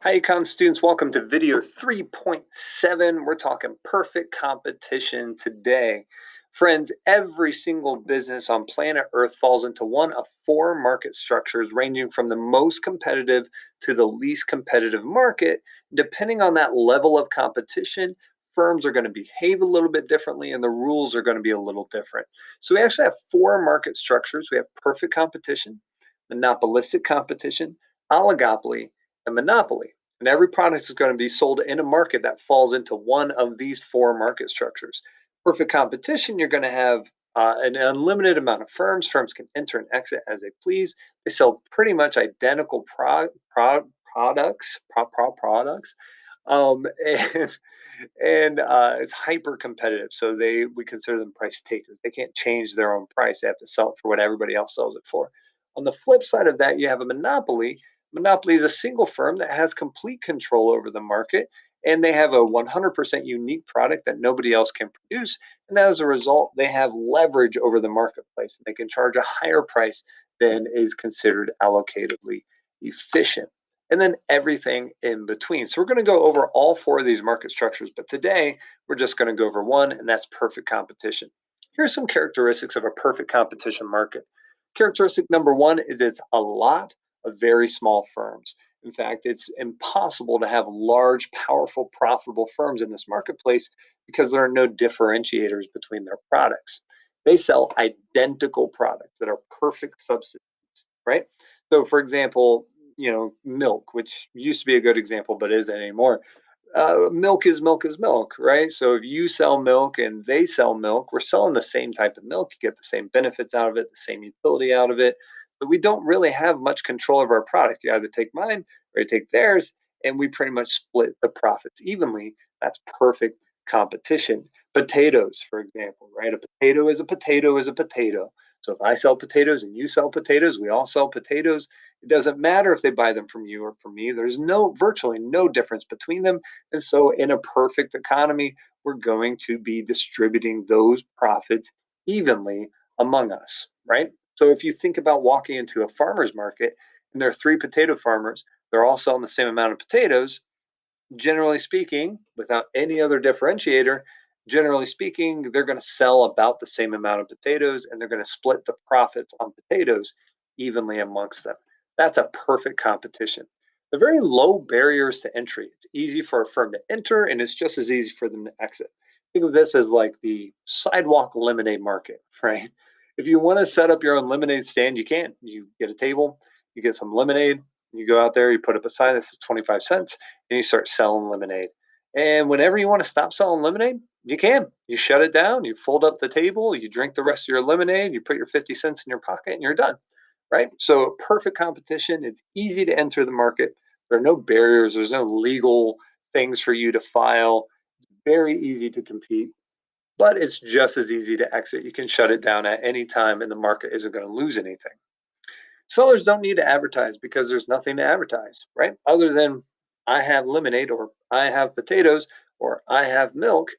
Hi, Econ students. Welcome to video 3.7. We're talking perfect competition today. Friends, every single business on planet Earth falls into one of four market structures, ranging from the most competitive to the least competitive market. Depending on that level of competition, firms are going to behave a little bit differently and the rules are going to be a little different. So, we actually have four market structures. We have perfect competition, monopolistic competition, oligopoly, and monopoly. And every product is going to be sold in a market that falls into one of these four market structures. Perfect competition, you're going to have an unlimited amount of firms. Firms can enter and exit as they please. They sell pretty much identical products, and it's hyper competitive. So we consider them price takers. They can't change their own price. They have to sell it for what everybody else sells it for. On the flip side of that, you have a monopoly. Monopoly is a single firm that has complete control over the market, and they have a 100% unique product that nobody else can produce. And as a result, they have leverage over the marketplace. They can charge a higher price than is considered allocatively efficient. And then everything in between. So we're going to go over all four of these market structures, but today we're just going to go over one, and that's perfect competition. Here's some characteristics of a perfect competition market. Characteristic number one is it's a lot of very small firms. In fact, it's impossible to have large, powerful, profitable firms in this marketplace because there are no differentiators between their products. They sell identical products that are perfect substitutes, right? So, for example, milk, which used to be a good example but isn't anymore. Milk is milk is milk, right? So if you sell milk and they sell milk, we're selling the same type of milk. You get the same benefits out of it, the same utility out of it, but we don't really have much control of our product. You either take mine or you take theirs, and we pretty much split the profits evenly. That's perfect competition. Potatoes, for example, right? A potato is a potato is a potato. So if I sell potatoes and you sell potatoes, we all sell potatoes. It doesn't matter if they buy them from you or from me. There's virtually no difference between them. And so, in a perfect economy, we're going to be distributing those profits evenly among us, right? So, if you think about walking into a farmer's market and there are three potato farmers, they're all selling the same amount of potatoes, generally speaking, without any other differentiator, generally speaking, they're going to sell about the same amount of potatoes and they're going to split the profits on potatoes evenly amongst them. That's a perfect competition. The very low barriers to entry. It's easy for a firm to enter and it's just as easy for them to exit. Think of this as like the sidewalk lemonade market, right? If you want to set up your own lemonade stand, you can. You get a table, you get some lemonade, you go out there, you put up a sign that says 25 cents, and you start selling lemonade. And whenever you want to stop selling lemonade, you can. You shut it down, you fold up the table, you drink the rest of your lemonade, you put your 50 cents in your pocket, and you're done, right? So, perfect competition. It's easy to enter the market. There are no barriers, there's no legal things for you to file. Very easy to compete, but it's just as easy to exit. You can shut it down at any time, and the market isn't going to lose anything. Sellers don't need to advertise because there's nothing to advertise, right? Other than I have lemonade or I have potatoes or I have milk.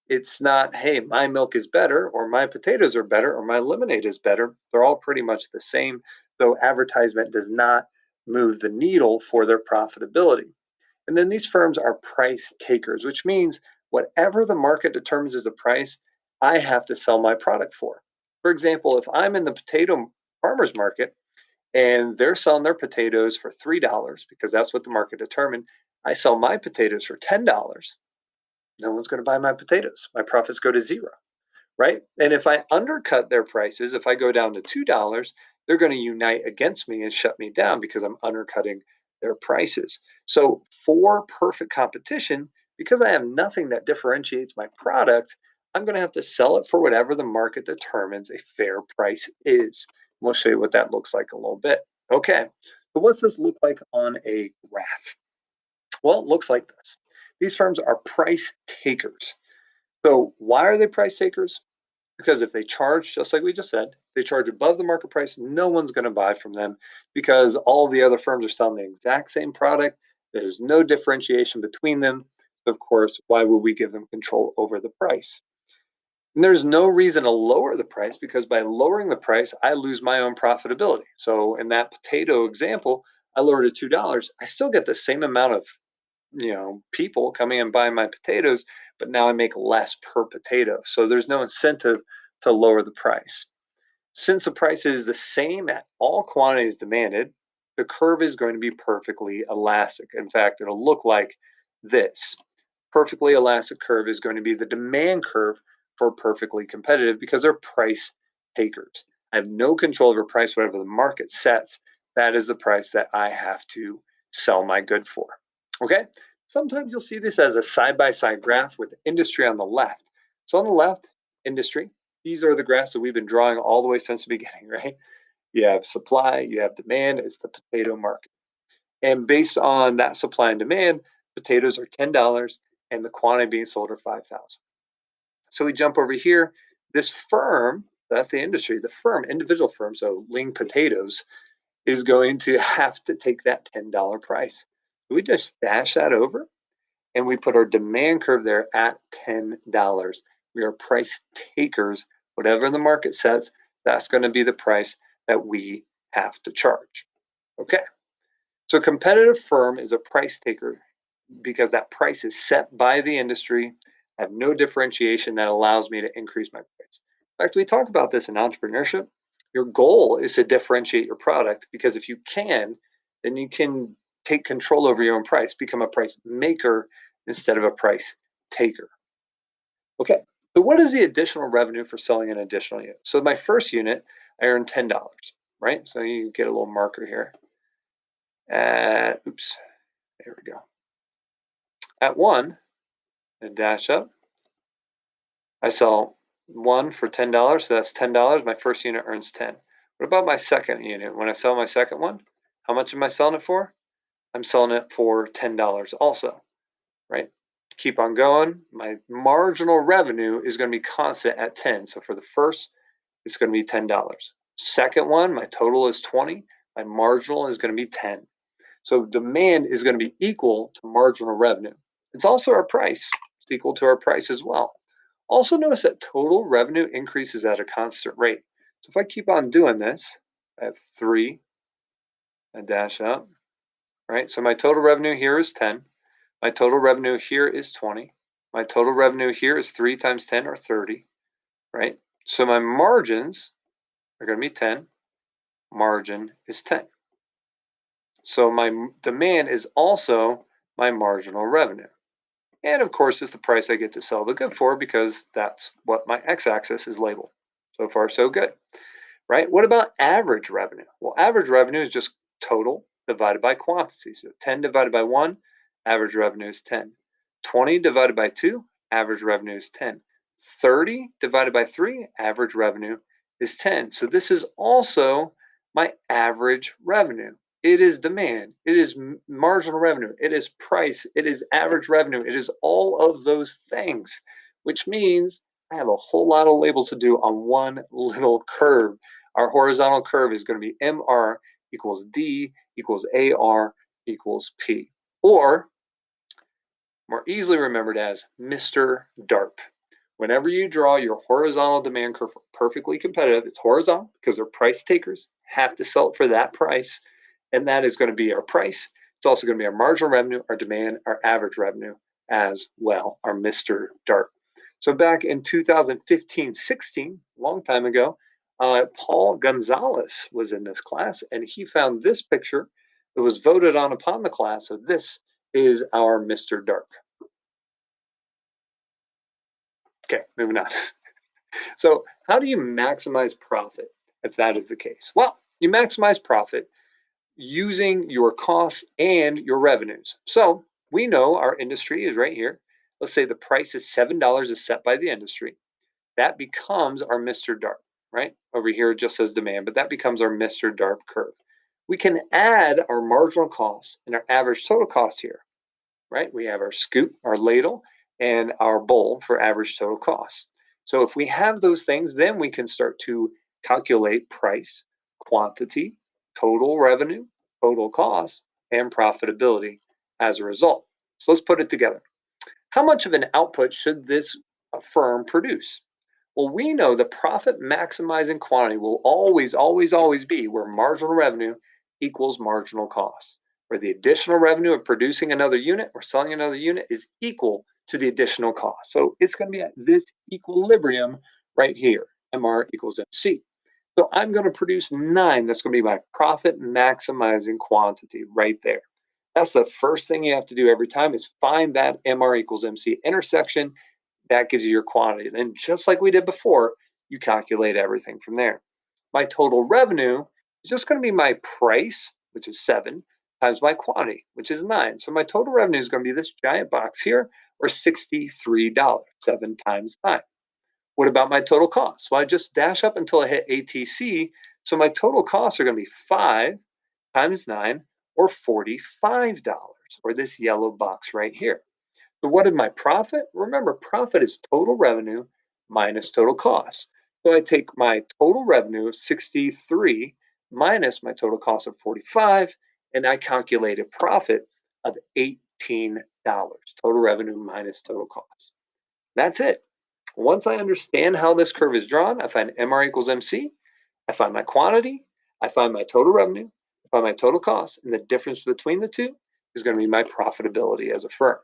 It's not, hey, my milk is better or my potatoes are better or my lemonade is better. They're all pretty much the same. So advertisement does not move the needle for their profitability. And then these firms are price takers, which means whatever the market determines as a price, I have to sell my product for. For example, if I'm in the potato farmer's market, and they're selling their potatoes for $3 because that's what the market determined. I sell my potatoes for $10. No one's going to buy my potatoes. My profits go to zero, right? And if I undercut their prices, if I go down to $2, they're going to unite against me and shut me down because I'm undercutting their prices. So, for perfect competition, because I have nothing that differentiates my product, I'm going to have to sell it for whatever the market determines a fair price is. We'll show you what that looks like a little bit. Okay, so what's this look like on a graph? Well, it looks like this. These firms are price takers. So, why are they price takers? Because if they charge, just like we just said, they charge above the market price, no one's going to buy from them because all the other firms are selling the exact same product. There's no differentiation between them. Of course, why would we give them control over the price? And there's no reason to lower the price because by lowering the price, I lose my own profitability. So in that potato example, I lowered it $2. I still get the same amount of people coming and buying my potatoes, but now I make less per potato. So there's no incentive to lower the price. Since the price is the same at all quantities demanded, the curve is going to be perfectly elastic. In fact, it'll look like this. Perfectly elastic curve is going to be the demand curve for perfectly competitive because they're price takers. I have no control over price, whatever the market sets. That is the price that I have to sell my good for. Okay? Sometimes you'll see this as a side by side graph with industry on the left. So on the left, industry. These are the graphs that we've been drawing all the way since the beginning, right? You have supply, you have demand, it's the potato market. And based on that supply and demand, potatoes are $10 and the quantity being sold are 5,000. So we jump over here. This firm, that's the industry, the firm, individual firm, so Ling Potatoes, is going to have to take that $10 price. We just dash that over and we put our demand curve there at $10. We are price takers. Whatever the market sets, that's going to be the price that we have to charge. Okay. So a competitive firm is a price taker because that price is set by the industry. I have no differentiation that allows me to increase my price. In fact, we talk about this in entrepreneurship. Your goal is to differentiate your product because if you can, then you can take control over your own price, become a price maker instead of a price taker. Okay, so what is the additional revenue for selling an additional unit? So my first unit, I earned $10, right? So you get a little marker here. Oops, there we go. At one, and dash up, I sell one for $10, so that's $10. My first unit earns 10. What about my second unit? When I sell my second one, how much am I selling it for? I'm selling it for $10 also, right? Keep on going. My marginal revenue is going to be constant at 10. So for the first, it's going to be $10. Second one, my total is 20. My marginal is going to be 10. So demand is going to be equal to marginal revenue. It's also our price. It's equal to our price as well. Also notice that total revenue increases at a constant rate. So if I keep on doing this, I have 3, I dash up, right? So my total revenue here is 10. My total revenue here is 20. My total revenue here is 3 times 10 or 30, right? So my margins are going to be 10. Margin is 10. So my demand is also my marginal revenue. And of course, it's the price I get to sell the good for because that's what my x-axis is labeled. So far, so good, right? What about average revenue? Well, average revenue is just total divided by quantity. So 10 divided by 1, average revenue is 10. 20 divided by 2, average revenue is 10. 30 divided by 3, average revenue is 10. So this is also my average revenue. It is demand. It is marginal revenue. It is price. It is average revenue. It is all of those things, which means I have a whole lot of labels to do on one little curve. Our horizontal curve is going to be MR equals D equals AR equals P, or more easily remembered as Mr. DARP. Whenever you draw your horizontal demand curve perfectly competitive, it's horizontal because they're price takers, have to sell it for that price, and that is going to be our price. It's also going to be our marginal revenue, our demand, our average revenue as well, our Mr. DARP. So back in 2015-16, a long time ago, Paul Gonzalez was in this class, and he found this picture that was voted on upon the class. So this is our Mr. DARP. Okay, moving on. So how do you maximize profit if that is the case? Well, you maximize profit using your costs and your revenues. So we know our industry is right here. Let's say the price is $7 is set by the industry. That becomes our Mr. DARP, right? Over here it just says demand, but that becomes our Mr. DARP curve. We can add our marginal costs and our average total cost here, right? We have our scoop, our ladle, and our bowl for average total cost. So if we have those things, then we can start to calculate price, quantity, total revenue, total cost, and profitability as a result. So let's put it together. How much of an output should this firm produce? Well, we know the profit maximizing quantity will always, always, always be where marginal revenue equals marginal cost, where the additional revenue of producing another unit or selling another unit is equal to the additional cost. So it's going to be at this equilibrium right here, MR equals MC. So I'm going to produce 9. That's going to be my profit maximizing quantity right there. That's the first thing you have to do every time is find that MR equals MC intersection. That gives you your quantity. Then just like we did before, you calculate everything from there. My total revenue is just going to be my price, which is 7, times my quantity, which is 9. So my total revenue is going to be this giant box here, or $63, 7 times 9. What about my total cost? Well, I just dash up until I hit ATC. So my total costs are going to be 5 times 9, or $45, or this yellow box right here. So what is my profit? Remember, profit is total revenue minus total cost. So I take my total revenue of 63 minus my total cost of 45, and I calculate a profit of $18. Total revenue minus total cost. That's it. Once I understand how this curve is drawn, I find MR equals MC, I find my quantity, I find my total revenue, I find my total cost, and the difference between the two is going to be my profitability as a firm.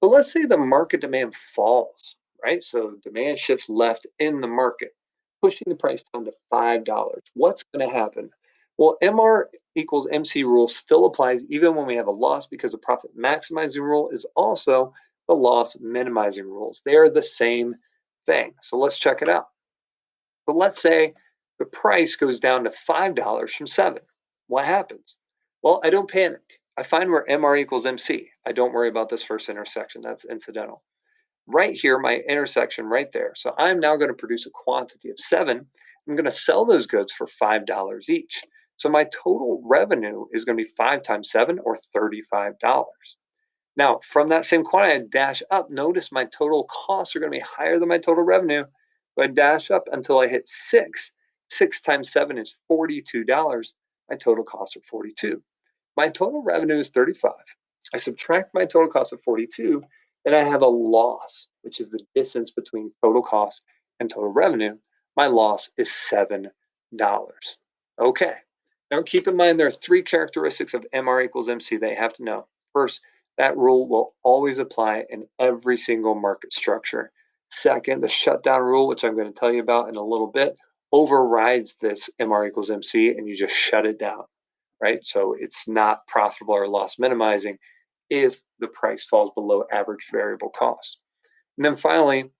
But let's say the market demand falls, right? So demand shifts left in the market, pushing the price down to $5. What's going to happen? Well, MR equals MC rule still applies even when we have a loss because the profit maximizing rule is also the loss minimizing rules. They are the same thing. So let's check it out. So let's say the price goes down to $5 from 7. What happens? Well, I don't panic. I find where MR equals MC. I don't worry about this first intersection. That's incidental. Right here, my intersection right there. So I'm now going to produce a quantity of 7. I'm going to sell those goods for $5 each. So my total revenue is going to be 5 times 7, or $35. Now, from that same quantity, I dash up. Notice my total costs are going to be higher than my total revenue. So I dash up until I hit 6. 6 times 7 is $42. My total costs are 42. My total revenue is 35. I subtract my total cost of 42, then I have a loss, which is the distance between total cost and total revenue. My loss is $7. Okay. Now keep in mind there are 3 characteristics of MR equals MC that you have to know. First, that rule will always apply in every single market structure. Second, the shutdown rule, which I'm going to tell you about in a little bit, overrides this MR equals MC and you just shut it down, right? So it's not profitable or loss minimizing if the price falls below average variable cost. And then finally,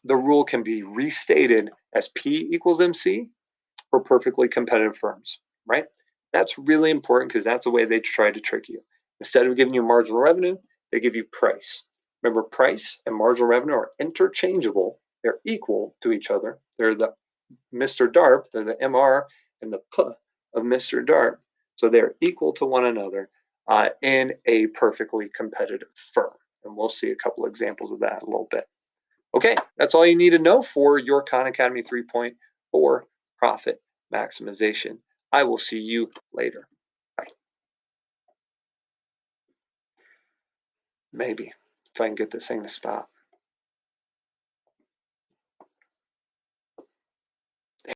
the rule can be restated as P equals MC for perfectly competitive firms, right? That's really important because that's the way they try to trick you. Instead of giving you marginal revenue, they give you price. Remember, price and marginal revenue are interchangeable. They're equal to each other. They're the Mr. DARP, they're the MR and the P of Mr. DARP. So they're equal to one another in a perfectly competitive firm. And we'll see a couple examples of that in a little bit. Okay, that's all you need to know for your Khan Academy 3.4 profit maximization. I will see you later. Bye. Maybe if I can get this thing to stop.